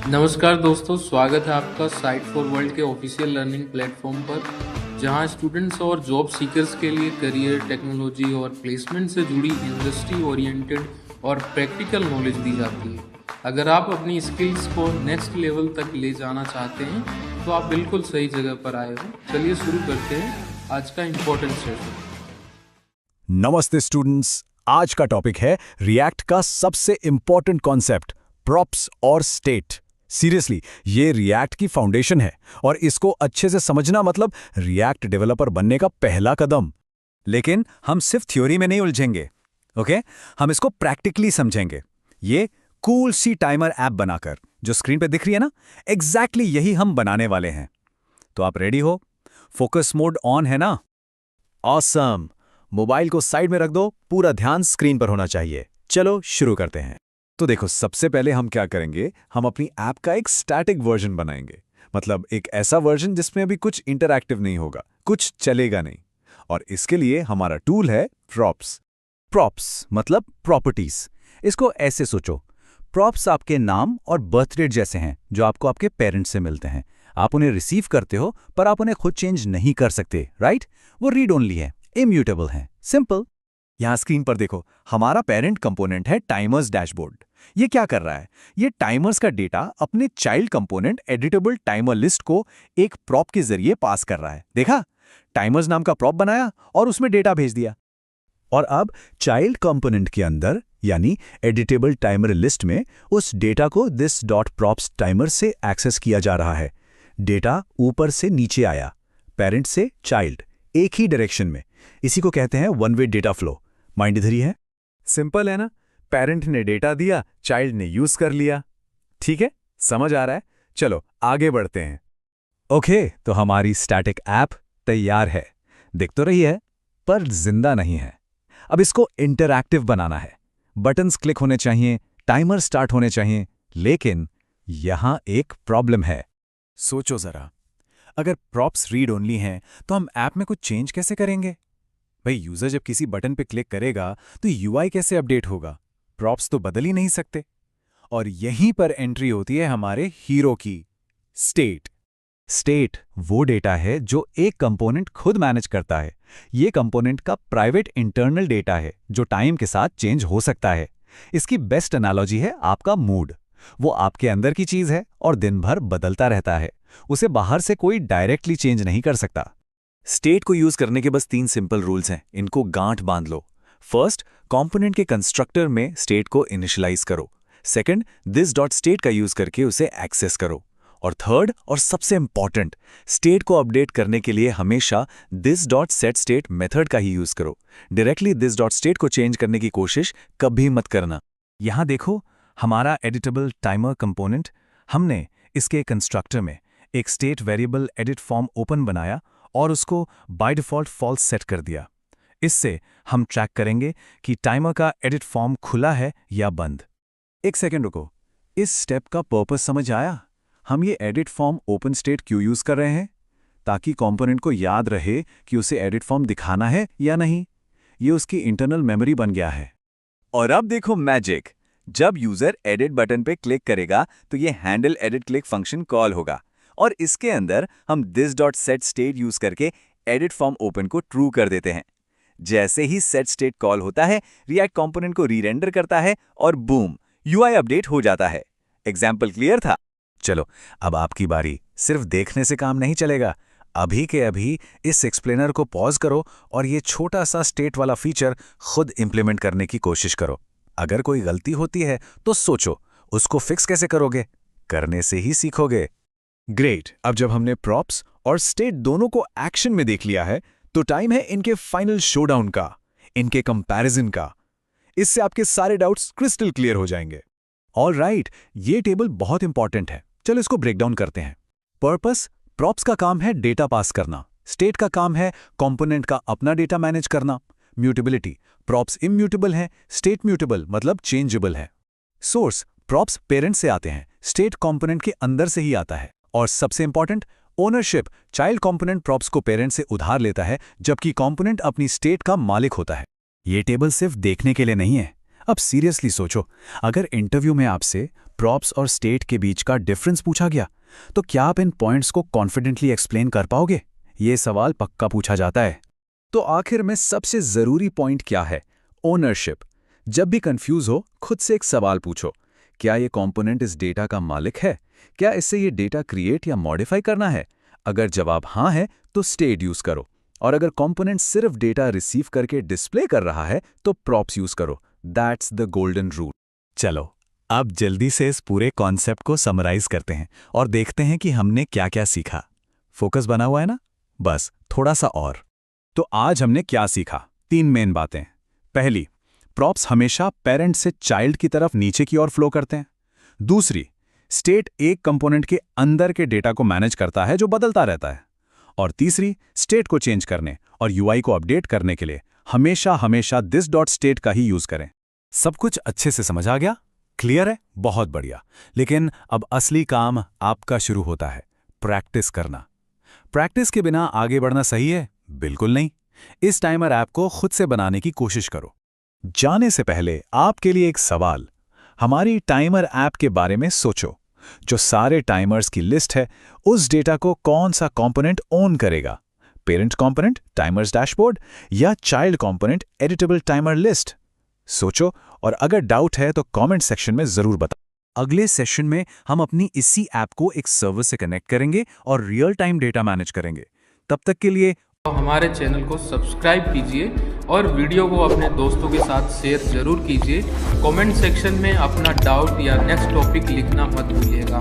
नमस्कार दोस्तों, स्वागत है आपका साइट फॉर वर्ल्ड के ऑफिशियल लर्निंग प्लेटफॉर्म पर, जहां स्टूडेंट्स और जॉब सीकर्स के लिए करियर, टेक्नोलॉजी और प्लेसमेंट से जुड़ी इंडस्ट्री ओरिएंटेड और प्रैक्टिकल नॉलेज दी जाती है। अगर आप अपनी स्किल्स को नेक्स्ट लेवल तक ले जाना चाहते हैं तो आप बिल्कुल सही जगह पर आए हो। चलिए शुरू करते हैं आज का इम्पोर्टेंट सेशन। नमस्ते स्टूडेंट्स, आज का टॉपिक है रिएक्ट का सबसे इंपॉर्टेंट कॉन्सेप्ट, प्रॉप्स और स्टेट। सीरियसली, ये रिएक्ट की फाउंडेशन है और इसको अच्छे से समझना मतलब रिएक्ट डेवलपर बनने का पहला कदम। लेकिन हम सिर्फ थ्योरी में नहीं उलझेंगे, ओके? हम इसको प्रैक्टिकली समझेंगे। ये कूल सी टाइमर ऐप बनाकर, जो स्क्रीन पे दिख रही है ना, एग्जैक्टली यही हम बनाने वाले हैं। तो आप रेडी हो? फोकस मोड ऑन है ना? ऑसम। मोबाइल को साइड में रख दो, पूरा ध्यान स्क्रीन पर होना चाहिए। चलो शुरू करते हैं। तो देखो, सबसे पहले हम क्या करेंगे, हम अपनी ऐप का एक स्टैटिक वर्जन बनाएंगे। मतलब एक ऐसा वर्जन जिसमें अभी कुछ इंटरैक्टिव नहीं होगा, कुछ चलेगा नहीं। और इसके लिए हमारा टूल है प्रॉप्स। प्रॉप्स मतलब प्रॉपर्टीज। इसको ऐसे सोचो, प्रॉप्स आपके नाम और बर्थ डेट जैसे हैं, जो आपको आपके पेरेंट्स से मिलते हैं। आप उन्हें रिसीव करते हो, पर आप उन्हें खुद चेंज नहीं कर सकते, राइट? वो रीड ओनली है, इम्यूटेबल है, सिंपल। यहां स्क्रीन पर देखो, हमारा पेरेंट कंपोनेंट है टाइमर्स डैशबोर्ड। ये क्या कर रहा है? ये टाइमर्स का डेटा अपने child component editable timer list को एक प्रॉप के जरिए पास कर रहा है। देखा, टाइमर्स नाम का प्रॉप बनाया और उसमें डेटा भेज दिया। और अब चाइल्ड कंपोनेंट के अंदर यानी एडिटेबल टाइमर लिस्ट में उस डेटा को दिस डॉट प्रॉप्स टाइमर से एक्सेस किया जा रहा है। डेटा ऊपर से नीचे आया, पेरेंट से चाइल्ड, एक ही डायरेक्शन में। इसी को कहते हैं one way data flow. Mind इधर ही है। सिंपल है ना? पेरेंट ने डेटा दिया, चाइल्ड ने यूज कर लिया। ठीक है, समझ आ रहा है? चलो आगे बढ़ते हैं। ओके, तो हमारी स्टैटिक ऐप तैयार है। दिख तो रही है, पर जिंदा नहीं है। अब इसको इंटरैक्टिव बनाना है। बटन्स क्लिक होने चाहिए, टाइमर स्टार्ट होने चाहिए। लेकिन यहां एक प्रॉब्लम है। सोचो जरा, अगर प्रॉप्स रीड ओनली हैं तो हम ऐप में कुछ चेंज कैसे करेंगे? भाई, यूजर जब किसी बटन पे क्लिक करेगा तो यूआई कैसे अपडेट होगा? प्रॉप्स तो बदल ही नहीं सकते। और यहीं पर एंट्री होती है हमारे हीरो की, स्टेट। स्टेट वो डेटा है जो एक कंपोनेंट खुद मैनेज करता है। ये कंपोनेंट का प्राइवेट इंटरनल डेटा है जो टाइम के साथ चेंज हो सकता है। इसकी बेस्ट एनालॉजी है आपका मूड। वो आपके अंदर की चीज है और दिन भर बदलता रहता है। उसे बाहर से कोई डायरेक्टली चेंज नहीं कर सकता। स्टेट को यूज करने के बस 3 सिंपल रूल्स हैं, इनको गांठ बांध लो। फर्स्ट, कंपोनेंट के कंस्ट्रक्टर में स्टेट को इनिशियलाइज करो। सेकंड, दिस डॉट स्टेट का यूज करके उसे एक्सेस करो। और थर्ड और सबसे इंपॉर्टेंट, स्टेट को अपडेट करने के लिए हमेशा this dot set state method का ही यूज करो। डायरेक्टली दिस डॉट स्टेट को चेंज करने की कोशिश कभी मत करना। यहां देखो, हमारा एडिटेबल टाइमर कंपोनेंट, हमने इसके कंस्ट्रक्टर में एक state variable edit form open बनाया और उसको बाय डिफॉल्ट फॉल्स सेट कर दिया। इससे हम ट्रैक करेंगे कि टाइमर का एडिट फॉर्म खुला है या बंद। एक सेकेंड रुको, इस स्टेप का पर्पस समझ आया? हम ये एडिट फॉर्म ओपन स्टेट क्यों यूज कर रहे हैं? ताकि कंपोनेंट को याद रहे कि उसे एडिट फॉर्म दिखाना है या नहीं। ये उसकी इंटरनल मेमोरी बन गया है। और अब देखो मैजिक, जब यूजर एडिट बटन पे क्लिक करेगा तो ये handle edit click function call होगा और इसके अंदर हम this dot set state use करके एडिट फॉर्म ओपन को ट्रू कर देते हैं। जैसे ही सेट स्टेट कॉल होता है, रिएक्ट कंपोनेंट को रीरेंडर करता है और बूम, यूआई अपडेट हो जाता है। एग्जाम्पल क्लियर था? चलो, अब आपकी बारी। सिर्फ देखने से काम नहीं चलेगा। अभी के अभी इस एक्सप्लेनर को पॉज करो और ये छोटा सा स्टेट वाला फीचर खुद इंप्लीमेंट करने की कोशिश करो। अगर कोई गलती होती है तो सोचो, उसको फिक्स कैसे करोगे? करने से ही सीखोगे। ग्रेट, अब जब हमने प्रॉप्स और स्टेट दोनों को एक्शन में देख लिया है, तो टाइम है इनके फाइनल शोडाउन का, इनके कंपैरिजन का। इससे आपके सारे डाउट्स क्रिस्टल क्लियर हो जाएंगे। ऑल राइट, ये टेबल बहुत इंपॉर्टेंट है। चलो इसको ब्रेक डाउन करते हैं। पर्पस, प्रॉप्स का काम है डेटा पास करना। स्टेट का काम है कंपोनेंट का अपना डेटा मैनेज करना। म्यूटेबिलिटी, प्रॉप्स इम्यूटेबल हैं, स्टेट म्यूटेबल मतलब चेंजेबल है। सोर्स, प्रॉप्स पेरेंट से आते हैं, स्टेट कंपोनेंट के अंदर से ही आता है। और सबसे important, ownership, child component props को पेरेंट से उधार लेता है, जबकि कंपोनेंट अपनी स्टेट का मालिक होता है। ये टेबल सिर्फ देखने के लिए नहीं है। अब सीरियसली सोचो, अगर इंटरव्यू में आपसे प्रॉप्स और स्टेट के बीच का डिफरेंस पूछा गया, तो क्या आप इन पॉइंट्स को कॉन्फिडेंटली एक्सप्लेन कर पाओगे? ये सवाल पक्का पूछा जाता है। तो आखिर में सबसे ज़रूरी पॉइंट क्या है? ओनरशिप। जब भी कंफ्यूज हो, खुद से एक सवाल पूछो, क्या ये कंपोनेंट इस डेटा का मालिक है? क्या इससे ये डेटा क्रिएट या मॉडिफाई करना है? अगर जवाब हाँ है तो स्टेट यूज करो, और अगर कंपोनेंट सिर्फ डेटा रिसीव करके डिस्प्ले कर रहा है तो प्रॉप्स यूज करो। That's the golden rule. चलो अब जल्दी से इस पूरे कॉन्सेप्ट को समराइज करते हैं और देखते हैं कि हमने क्या क्या सीखा। फोकस बना हुआ है ना? बस थोड़ा सा और। तो आज हमने क्या सीखा? 3 मेन बातें। पहली, प्रॉप्स हमेशा पेरेंट से चाइल्ड की तरफ नीचे की ओर फ्लो करते हैं। दूसरी, स्टेट एक कंपोनेंट के अंदर के डेटा को मैनेज करता है जो बदलता रहता है। और तीसरी, स्टेट को चेंज करने और यूआई को अपडेट करने के लिए हमेशा दिस डॉट स्टेट का ही यूज करें। सब कुछ अच्छे से समझ आ गया? क्लियर है? बहुत बढ़िया। लेकिन अब असली काम आपका शुरू होता है, प्रैक्टिस करना। प्रैक्टिस के बिना आगे बढ़ना सही है? बिल्कुल नहीं। इस टाइमर ऐप को खुद से बनाने की कोशिश करो। जाने से पहले आपके लिए एक सवाल। हमारी टाइमर ऐप के बारे में सोचो। जो सारे टाइमर्स की लिस्ट है, उस डेटा को कौन सा कंपोनेंट ओन करेगा? पेरेंट कंपोनेंट टाइमर्स डैशबोर्ड या child component editable timer list? सोचो, और अगर डाउट है तो कमेंट सेक्शन में जरूर बताओ। अगले सेशन में हम अपनी इसी ऐप को एक सर्वर से कनेक्ट करेंगे और रियल टाइम डेटा मैनेज करेंगे। तब तक के लिए हमारे चैनल को सब्सक्राइब कीजिए और वीडियो को अपने दोस्तों के साथ शेयर जरूर कीजिए। कमेंट सेक्शन में अपना डाउट या नेक्स्ट टॉपिक लिखना मत भूलिएगा।